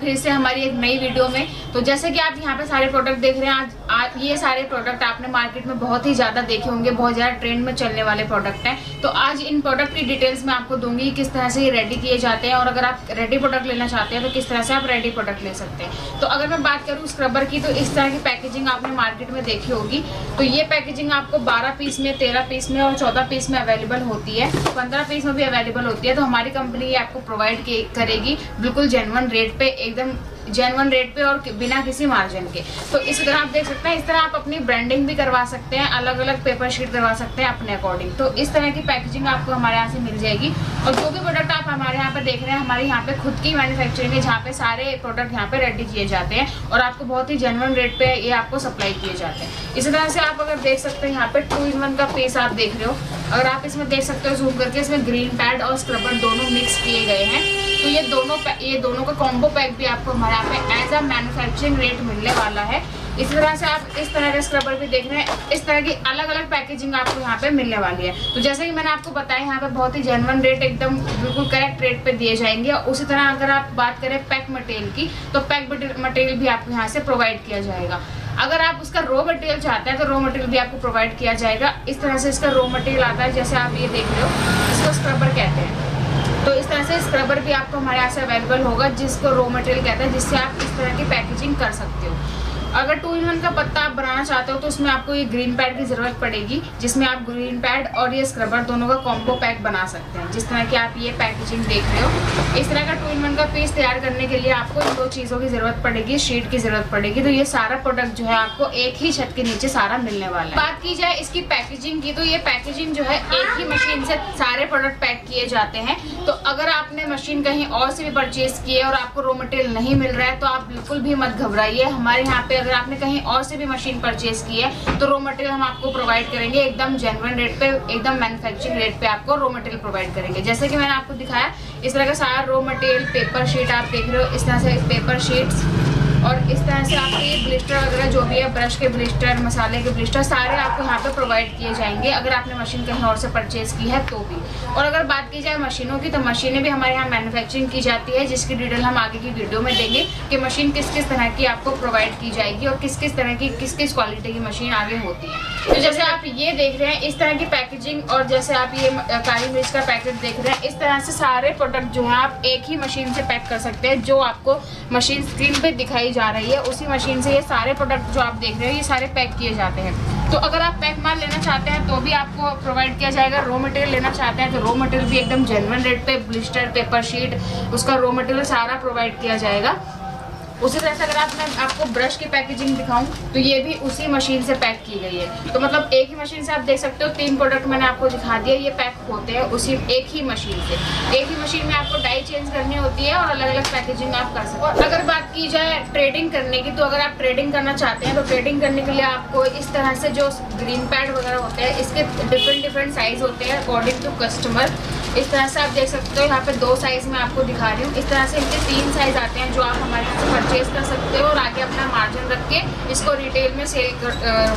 फिर से हमारी एक नई वीडियो में। तो जैसे कि आप यहाँ पे सारे प्रोडक्ट देख रहे हैं, आज ये सारे प्रोडक्ट आपने मार्केट में बहुत ही ज़्यादा देखे होंगे, बहुत ज़्यादा ट्रेंड में चलने वाले प्रोडक्ट हैं। तो आज इन प्रोडक्ट की डिटेल्स मैं आपको दूंगी किस तरह से ये रेडी किए जाते हैं, और अगर आप रेडी प्रोडक्ट लेना चाहते हैं तो किस तरह से आप रेडी प्रोडक्ट ले सकते हैं। तो अगर मैं बात करूँ स्क्रबर की, तो इस तरह की पैकेजिंग आपने मार्केट में देखी होगी। तो ये पैकेजिंग आपको 12 पीस में, 13 पीस में और 14 पीस में अवेलेबल होती है, 15 पीस में भी अवेलेबल होती है। तो हमारी कंपनी ये आपको प्रोवाइड करेगी बिल्कुल जेन्युइन रेट पे, एकदम जेन्युइन रेट पे और बिना किसी मार्जिन के। तो इस तरह आप देख सकते हैं, इस तरह आप अपनी ब्रांडिंग भी करवा सकते हैं, अलग अलग पेपर शीट करवा सकते हैं अपने अकॉर्डिंग। तो इस तरह की पैकेजिंग आपको हमारे यहाँ से मिल जाएगी। और जो भी प्रोडक्ट आप हमारे यहाँ पे देख रहे हैं, हमारे यहाँ पे खुद की मैन्युफैक्चरिंग है, जहाँ पे सारे प्रोडक्ट यहाँ पे रेडी किए जाते हैं और आपको बहुत ही जेन्युइन रेट पे ये आपको सप्लाई किए जाते हैं। इसी तरह से आप अगर देख सकते हैं, यहाँ पे 2-in-1 का पीस आप देख रहे हो। अगर आप इसमें देख सकते हो जूम करके, इसमें ग्रीन पैड और स्क्रबर दोनों मिक्स किए गए हैं। तो ये दोनों का कॉम्बो पैक भी आपको हमारे यहाँ पे एज अ मैन्युफैक्चरिंग रेट मिलने वाला है। इस तरह से आप इस तरह के स्क्रबर भी देख रहे हैं, इस तरह की अलग अलग पैकेजिंग आपको यहाँ पे मिलने वाली है। तो जैसे कि मैंने आपको बताया, यहाँ पे बहुत ही जेन्युइन रेट, एकदम बिल्कुल करेक्ट रेट पे दिए जाएंगे। और उसी तरह अगर आप बात करें पैक मटेरियल की, तो पैक मटेरियल भी आपको यहाँ से प्रोवाइड किया जाएगा। अगर आप उसका रॉ मटेरियल चाहते हैं तो रॉ मटेरियल भी आपको प्रोवाइड किया जाएगा। इस तरह से इसका रॉ मटेरियल आता है, जैसे आप ये देख रहे हो, इसको स्क्रबर कहते हैं। तो इस तरह से स्क्रबर भी आपको हमारे यहाँ से अवेलेबल होगा, जिसको रॉ मटेरियल कहते हैं, जिससे आप इस तरह की पैकेजिंग कर सकते हो। अगर 2-in-1 का पत्ता आप बनाना चाहते हो तो उसमें आपको ये ग्रीन पैड की ज़रूरत पड़ेगी, जिसमें आप ग्रीन पैड और ये स्क्रबर दोनों का कॉम्बो पैक बना सकते हैं। जिस तरह की आप ये पैकेजिंग देख रहे हो, इस तरह का 2-in-1 का पीस तैयार करने के लिए आपको इन 2 चीज़ों की ज़रूरत पड़ेगी, शीट की ज़रूरत पड़ेगी। तो ये सारा प्रोडक्ट जो है आपको एक ही छत के नीचे सारा मिलने वाला है। बात की जाए इसकी पैकेजिंग की, तो ये पैकेजिंग जो है एक ही मशीन से सारे प्रोडक्ट पैक किए जाते हैं। तो अगर आपने मशीन कहीं और से भी परचेज की है और आपको रॉ मटेरियल नहीं मिल रहा है, तो आप बिल्कुल भी मत घबराइए। हमारे यहाँ पे अगर आपने कहीं और से भी मशीन परचेज की है तो रॉ मटेरियल हम आपको प्रोवाइड करेंगे एकदम जेन्युइन रेट पे, एकदम मैन्युफैक्चरिंग रेट पे आपको रॉ मटेरियल प्रोवाइड करेंगे। जैसे कि मैंने आपको दिखाया, इस तरह का सारा रॉ मटेरियल, पेपर शीट आप देख रहे हो, इस तरह से पेपर शीट्स, और इस तरह से आपके ब्लिस्टर वगैरह जो भी है, ब्रश के ब्लिस्टर, मसाले के ब्लिस्टर, सारे आपको यहाँ पे प्रोवाइड किए जाएंगे अगर आपने मशीन कहीं और से परचेज की है तो भी। और अगर बात की जाए मशीनों की, तो मशीनें भी हमारे यहाँ मैन्युफैक्चरिंग की जाती है, जिसकी डिटेल हम आगे की वीडियो में देंगे कि मशीन किस किस तरह की आपको प्रोवाइड की जाएगी और किस किस तरह की, किस किस क्वालिटी की मशीन आगे होती है। तो जैसे आप ये देख रहे हैं इस तरह की पैकेजिंग, और जैसे आप ये काली मिर्च का पैकेट देख रहे हैं, इस तरह से सारे प्रोडक्ट जो है आप एक ही मशीन से पैक कर सकते हैं। जो आपको मशीन स्क्रीन पे दिखाई जा रही है, उसी मशीन से ये सारे प्रोडक्ट जो आप देख रहे हो ये सारे पैक किए जाते हैं। तो अगर आप पैक माल लेना चाहते हैं तो भी आपको प्रोवाइड किया जाएगा। रॉ मटेरियल लेना चाहते हैं तो रॉ मटेरियल भी एकदम जेन्युइन रेट पे, ब्लिस्टर, पेपर शीट, उसका रॉ मटेरियल सारा प्रोवाइड किया जाएगा। उसी तरह से अगर मैं आपको ब्रश की पैकेजिंग दिखाऊं, तो ये भी उसी मशीन से पैक की गई है। तो मतलब एक ही मशीन से आप देख सकते हो 3 प्रोडक्ट मैंने आपको दिखा दिया, ये पैक होते हैं उसी एक ही मशीन से। एक ही मशीन में आपको डाई चेंज करनी होती है और अलग अलग पैकेजिंग आप कर सकते हो। और अगर बात की जाए ट्रेडिंग करने की, तो अगर आप ट्रेडिंग करना चाहते हैं तो ट्रेडिंग करने के लिए आपको इस तरह से जो ग्रीन पैड वगैरह होते हैं, इसके डिफरेंट साइज होते हैं अकॉर्डिंग टू कस्टमर। इस तरह से आप देख सकते हो, यहाँ पे 2 साइज में आपको दिखा रही हूँ। इस तरह से इनके 3 साइज आते हैं जो आप हमारे यहाँ से परचेज कर सकते हो और आगे अपना मार्जिन रख के इसको रिटेल में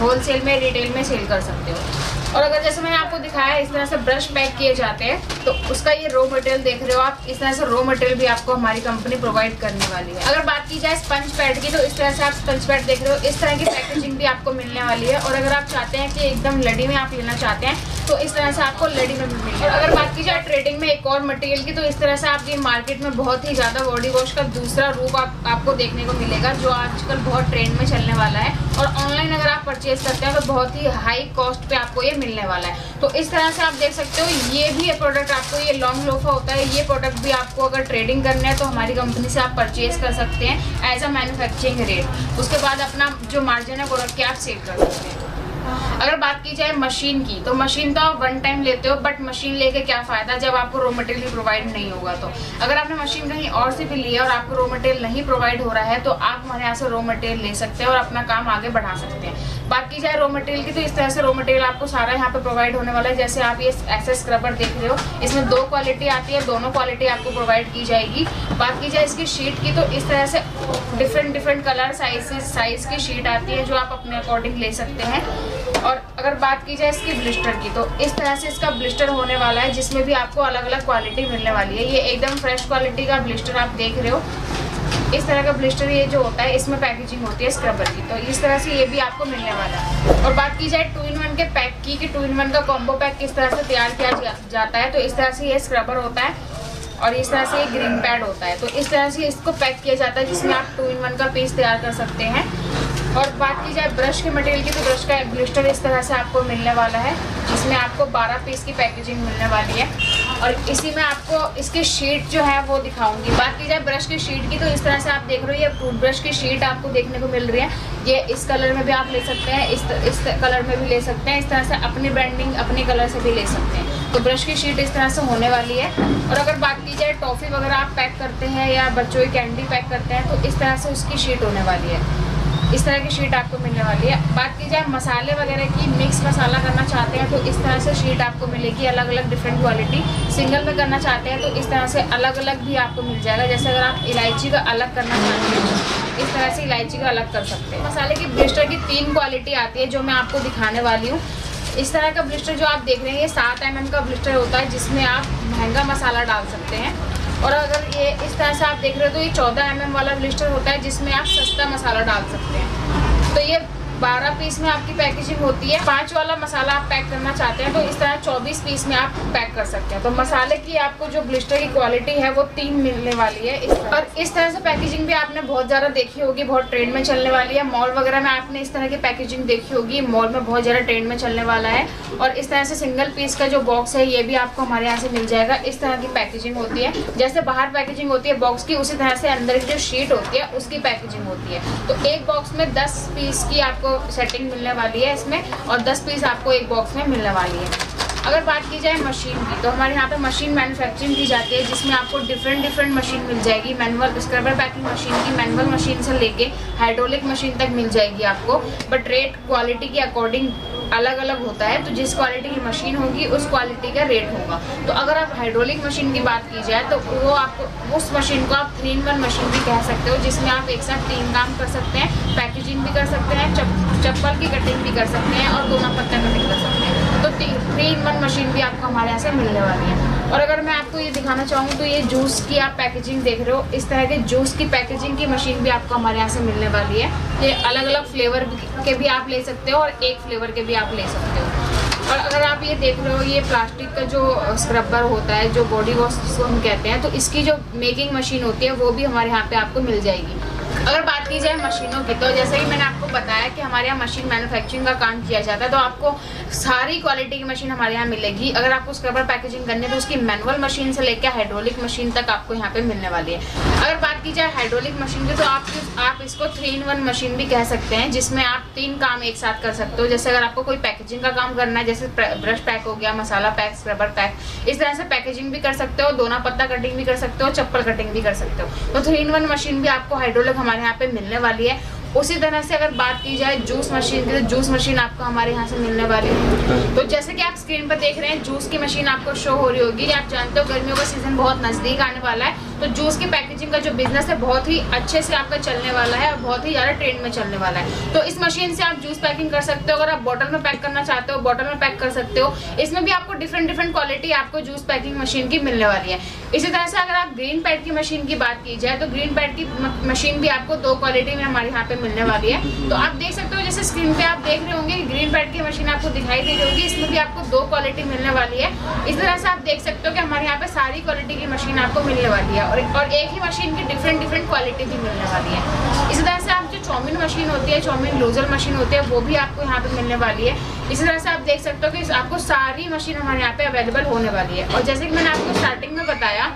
होलसेल में, रिटेल में सेल कर सकते हो। और अगर जैसे मैंने आपको दिखाया इस तरह से ब्रश पैक किए जाते हैं, तो उसका ये रॉ मटेरियल देख रहे हो आप, इस तरह से रॉ मटेरियल भी आपको हमारी कंपनी प्रोवाइड करने वाली है। अगर बात की जाए स्पंज पैड की, तो इस तरह से आप स्पंज पैड देख रहे हो, इस तरह की पैकेजिंग भी आपको मिलने वाली है। और अगर आप चाहते हैं कि एकदम लड़ी में आप लेना चाहते हैं तो इस तरह से आपको लड़ी में भी मिलेगी। और अगर बात की जाए ट्रेडिंग में एक और मटेरियल की, तो इस तरह से आप ये मार्केट में बहुत ही ज़्यादा बॉडी वॉश का दूसरा रूप आपको देखने को मिलेगा, जो आजकल बहुत ट्रेंड में चलने वाला है। और ऑनलाइन अगर आप परचेज करते हैं तो बहुत ही हाई कॉस्ट पे आपको ये मिलने वाला है। तो इस तरह से आप देख सकते हो, ये भी ये प्रोडक्ट आपको, ये लॉन्ग लोफा होता है, ये प्रोडक्ट भी आपको अगर ट्रेडिंग करना है तो हमारी कंपनी से आप परचेज कर सकते हैं एज अ मैन्युफैक्चरिंग रेट। उसके बाद अपना जो मार्जिन है प्रोडक्ट के आप सेल कर सकते हैं। अगर बात की जाए मशीन की, तो मशीन तो आप 1 टाइम लेते हो, बट मशीन लेके क्या फ़ायदा जब आपको रॉ मटेरियल प्रोवाइड नहीं होगा। तो अगर आपने मशीन कहीं और से भी ली है और आपको रॉ मटेरियल नहीं प्रोवाइड हो रहा है, तो आप हमारे यहाँ से रॉ मटेरियल ले सकते हैं और अपना काम आगे बढ़ा सकते हैं। बात की जाए रॉ मटेरियल की, तो इस तरह से रॉ मटेरियल आपको सारा यहाँ पे प्रोवाइड होने वाला है। जैसे आप ये ऐसे स्क्रबर देख रहे हो, इसमें 2 क्वालिटी आती है, दोनों क्वालिटी आपको प्रोवाइड की जाएगी। बात की जाए इसकी शीट की, तो इस तरह से डिफरेंट कलर साइज की शीट आती है जो आप अपने अकॉर्डिंग ले सकते हैं। और अगर बात की जाए इसकी ब्लिस्टर की, तो इस तरह से इसका ब्लिस्टर होने वाला है, जिसमें भी आपको अलग अलग क्वालिटी मिलने वाली है। ये एकदम फ्रेश क्वालिटी का ब्लिस्टर आप देख रहे हो, इस तरह का ब्लिस्टर ये जो होता है इसमें पैकेजिंग होती है स्क्रबर की, तो इस तरह से ये भी आपको मिलने वाला है। और बात की जाए 2-in-1 के पैक की कि 2-in-1 का कॉम्बो पैक किस तरह से तैयार किया जाता है, तो इस तरह से ये स्क्रबर होता है और इस तरह से ये ग्रीन पैड होता है, तो इस तरह से इसको पैक किया जाता है जिसमें आप 2-in-1 का पीस तैयार कर सकते हैं। और बात की जाए ब्रश के मटेरियल की, तो ब्रश का ब्लिस्टर इस तरह से आपको मिलने वाला है जिसमें आपको 12 पीस की पैकेजिंग मिलने वाली है। और इसी में आपको इसकी शीट जो है वो दिखाऊंगी। बात की जाए ब्रश की शीट की, तो इस तरह से आप देख रहे हो ये टूथब्रश की शीट आपको देखने को मिल रही है। ये इस कलर में भी आप ले सकते हैं, इस कलर में भी ले सकते हैं, इस तरह से अपनी ब्रांडिंग अपने कलर से भी ले सकते हैं। तो ब्रश की शीट इस तरह से होने वाली है। और अगर बात की जाए टॉफ़ी वगैरह आप पैक करते हैं या बच्चों की कैंडी पैक करते हैं, तो इस तरह से उसकी शीट होने वाली है, इस तरह की शीट आपको मिलने वाली है। बात की जाए मसाले वगैरह की, मिक्स मसाला करना चाहते हैं तो इस तरह से शीट आपको मिलेगी, अलग अलग डिफरेंट क्वालिटी। सिंगल में करना चाहते हैं तो इस तरह से अलग अलग भी आपको मिल जाएगा। जैसे अगर आप इलायची का अलग करना चाहते हैं इस तरह से इलायची का अलग कर सकते हैं। मसाले की ब्लिस्टर की 3 क्वालिटी आती है जो मैं आपको दिखाने वाली हूँ। इस तरह का ब्लिस्टर जो आप देख रहे हैं ये 7 mm का ब्लिस्टर होता है जिसमें आप महंगा मसाला डाल सकते हैं। और अगर ये इस तरह से आप देख रहे हो तो ये 14 mm वाला ब्लिस्टर होता है जिसमें आप सस्ता मसाला डाल सकते हैं। तो ये 12 पीस में आपकी पैकेजिंग होती है। 5 वाला मसाला आप पैक करना चाहते हैं तो इस तरह 24 पीस में आप पैक कर सकते हैं। तो मसाले की आपको जो ब्लिस्टर की क्वालिटी है वो 3 मिलने वाली है। और इस तरह से पैकेजिंग भी आपने बहुत ज़्यादा देखी होगी, बहुत ट्रेंड में चलने वाली है। मॉल वगैरह में आपने इस तरह की पैकेजिंग देखी होगी, मॉल में बहुत ज़्यादा ट्रेंड में चलने वाला है। और इस तरह से सिंगल पीस का जो बॉक्स है ये भी आपको हमारे यहाँ से मिल जाएगा। इस तरह की पैकेजिंग होती है, जैसे बाहर पैकेजिंग होती है बॉक्स की, उसी तरह से अंदर की जो शीट होती है उसकी पैकेजिंग होती है। तो एक बॉक्स में 10 पीस की आपको सेटिंग मिलने वाली है इसमें, और 10 पीस आपको एक बॉक्स में मिलने वाली है। अगर बात की जाए मशीन की, तो हमारे यहाँ पे मशीन मैन्युफैक्चरिंग की जाती है जिसमें आपको डिफरेंट मशीन मिल जाएगी। मैनुअल स्क्रबर पैकिंग मशीन की, मैनुअल मशीन से लेके हाइड्रोलिक मशीन तक मिल जाएगी आपको। बट रेट क्वालिटी के अकॉर्डिंग अलग अलग होता है, तो जिस क्वालिटी की मशीन होगी उस क्वालिटी का रेट होगा। तो अगर आप हाइड्रोलिक मशीन की बात की जाए तो वो आपको उस मशीन को आप 3-in-1 मशीन भी कह सकते हो, जिसमें आप एक साथ 3 काम कर सकते हैं। पैकेजिंग भी कर सकते हैं, चप्पल की कटिंग भी कर सकते हैं और दोना पत्ता कटिंग कर सकते हैं। तो 3-in-1 मशीन भी आपको हमारे यहाँ से मिलने वाली है। और अगर मैं आपको ये दिखाना चाहूँ तो ये जूस की आप पैकेजिंग देख रहे हो, इस तरह के जूस की पैकेजिंग की मशीन भी आपको हमारे यहाँ से मिलने वाली है। ये अलग अलग फ्लेवर के भी आप ले सकते हो और एक फ्लेवर के भी आप ले सकते हो। और अगर आप ये देख रहे हो ये प्लास्टिक का जो स्क्रबर होता है, जो बॉडी वॉश जिसको हम कहते हैं, तो इसकी जो मेकिंग मशीन होती है वो भी हमारे यहाँ पे आपको मिल जाएगी। अगर बात की जाए मशीनों की, तो जैसे कि मैंने आपको बताया कि हमारे यहाँ मशीन मैन्युफैक्चरिंग का काम किया जाता है, तो आपको सारी क्वालिटी की मशीन हमारे यहाँ मिलेगी। अगर आपको स्क्रबर पैकेजिंग करनी है तो उसकी मैनुअल मशीन से लेकर हाइड्रोलिक मशीन तक आपको यहाँ पे मिलने वाली है। अगर बात की जाए हाइड्रोलिक मशीन की, तो आप इसको 3-in-1 मशीन भी कह सकते हैं, जिसमें आप 3 काम एक साथ कर सकते हो। जैसे अगर आपको कोई पैकेजिंग का काम करना है, जैसे ब्रश पैक हो गया, मसाला पैक, स्क्रबर पैक, इस तरह से पैकेजिंग भी कर सकते हो, दोना पत्ता कटिंग भी कर सकते हो, चप्पल कटिंग भी कर सकते हो। तो 3-in-1 मशीन भी आपको हाइड्रोलिक हमारे यहाँ पे मिलने वाली है। उसी तरह से अगर बात की जाए जूस मशीन की, तो जूस मशीन आपको हमारे यहाँ से मिलने वाली है। तो जैसे कि आप स्क्रीन पर देख रहे हैं जूस की मशीन आपको शो हो रही होगी। आप जानते हो गर्मियों का सीजन बहुत नज़दीक आने वाला है, तो जूस की पैकेजिंग का जो बिजनेस है बहुत ही अच्छे से आपका चलने वाला है और बहुत ही ज़्यादा ट्रेंड में चलने वाला है। तो इस मशीन से आप जूस पैकिंग कर सकते हो। अगर आप बॉटल में पैक करना चाहते हो बॉटल में पैक कर सकते हो। इसमें भी आपको डिफरेंट क्वालिटी आपको जूस पैकिंग मशीन की मिलने वाली है। इसी तरह से अगर आप ग्रीन पैड की मशीन की बात की जाए, तो ग्रीन पैड की मशीन भी आपको 2 क्वालिटी में हमारे यहाँ पे मिलने वाली है। तो आप देख सकते हो, जैसे स्क्रीन पे आप देख रहे होंगे ग्रीन पैड की मशीन आपको दिखाई दे रही होगी, इसमें भी आपको 2 क्वालिटी मिलने वाली है। इस तरह से आप देख सकते हो कि हमारे यहाँ पे सारी क्वालिटी की मशीन आपको मिलने वाली है और एक ही मशीन की डिफरेंट क्वालिटी भी मिलने वाली है। इसी तरह से आप जो चाउमीन मशीन होती है, चाउमीन लूजर मशीन होती है, वो भी आपको यहाँ पे मिलने वाली है। इसी तरह से आप देख सकते हो कि आपको सारी मशीन हमारे यहाँ पे अवेलेबल होने वाली है। और जैसे कि मैंने आपको स्टार्टिंग में बताया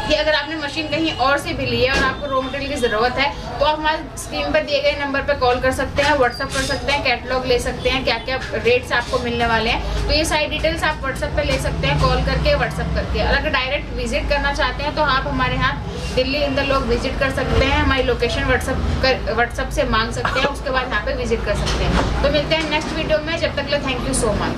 कि अगर आपने मशीन कहीं और से भी ली है और आपको रॉ मटेरियल की ज़रूरत है, तो आप हमारे स्क्रीन पर दिए गए नंबर पर कॉल कर सकते हैं, व्हाट्सअप कर सकते हैं, कैटलॉग ले सकते हैं, क्या क्या रेट्स आपको मिलने वाले हैं। तो ये सारी डिटेल्स आप व्हाट्सअप पे ले सकते हैं, कॉल करके, व्हाट्सअप करके। और अगर डायरेक्ट विजिट करना चाहते हैं तो आप हमारे यहाँ दिल्ली इंदरलोक विजिट कर सकते हैं। हमारी लोकेशन व्हाट्सअप से मांग सकते हैं, उसके बाद यहाँ पे विजिट कर सकते हैं। तो मिलते हैं नेक्स्ट वीडियो में, जब तक के लिए थैंक यू सो मच।